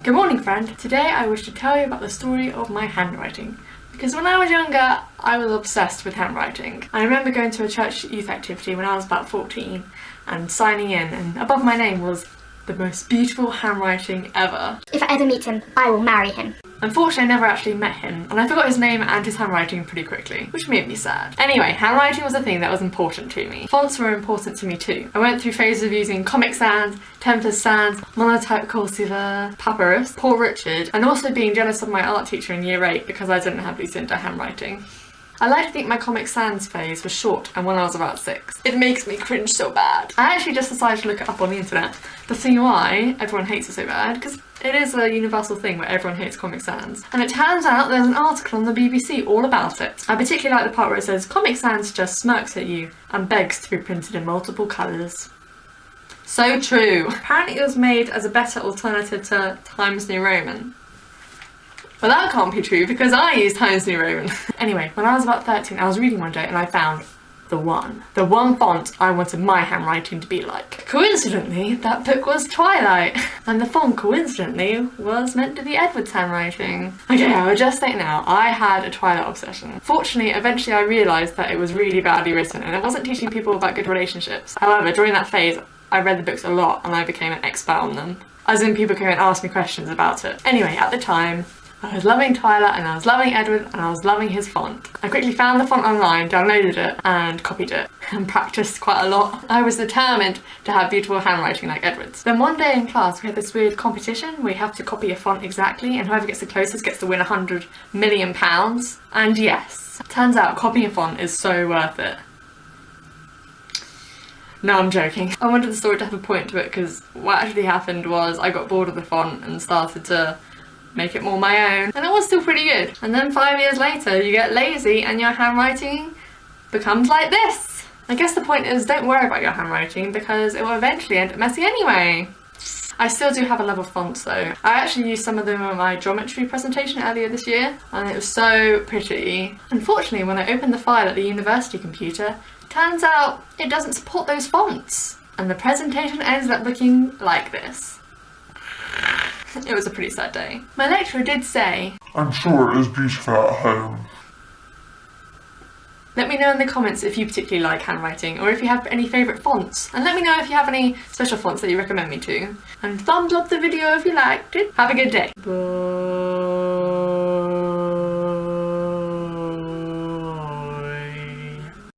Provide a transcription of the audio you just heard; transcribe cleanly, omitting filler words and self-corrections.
Good morning, friend. Today I wish to tell you about the story of my handwriting. Because when I was younger, I was obsessed with handwriting. I remember going to a church youth activity when I was about 14 and signing in, and above my name was the most beautiful handwriting ever. If I ever meet him, I will marry him. Unfortunately, I never actually met him, and I forgot his name and his handwriting pretty quickly, which made me sad. Anyway, handwriting was a thing that was important to me. Fonts were important to me too. I went through phases of using Comic Sans, Tempest Sans, Monotype Corsiva, Papyrus, Poor Richard, and also being jealous of my art teacher in year 8 because I didn't have Lucinda handwriting. I like to think my Comic Sans phase was short and when I was about 6. It makes me cringe so bad. I actually just decided to look it up on the internet to see why everyone hates it so bad, because it is a universal thing where everyone hates Comic Sans. And it turns out there's an article on the BBC all about it. I particularly like the part where it says, Comic Sans just smirks at you and begs to be printed in multiple colours. So true. Apparently it was made as a better alternative to Times New Roman. Well, that can't be true because I use Times New Roman. Anyway, when I was about 13, I was reading one day and I found the one font I wanted my handwriting to be like. Coincidentally, that book was Twilight, and the font coincidentally was meant to be Edward's handwriting. Okay, I would just say now, I had a Twilight obsession. Fortunately, eventually I realised that it was really badly written and it wasn't teaching people about good relationships. However, during that phase, I read the books a lot and I became an expert on them. As in, people came and asked me questions about it. Anyway, at the time, I was loving Twilight and I was loving Edward and I was loving his font. I quickly found the font online, downloaded it and copied it and practiced quite a lot. I was determined to have beautiful handwriting like Edward's. Then one day in class we had this weird competition where you have to copy a font exactly and whoever gets the closest gets to win £100 million. And yes, turns out copying a font is so worth it. No, I'm joking. I wanted the story to have a point to it because what actually happened was I got bored of the font and started to make it more my own, and it was still pretty good. And then 5 years later you get lazy and your handwriting becomes like this. I guess the point is, don't worry about your handwriting because it will eventually end up messy anyway. I still do have a love of fonts though. I actually used some of them in my geometry presentation earlier this year and it was so pretty. Unfortunately, when I opened the file at the university computer, it turns out it doesn't support those fonts and the presentation ended up looking like this. It was a pretty sad day. My lecturer did say, I'm sure it is beautiful at home. Let me know in the comments if you particularly like handwriting or if you have any favourite fonts, and let me know if you have any special fonts that you recommend me to. And thumbs up the video if you liked it. Have a good day. Bye.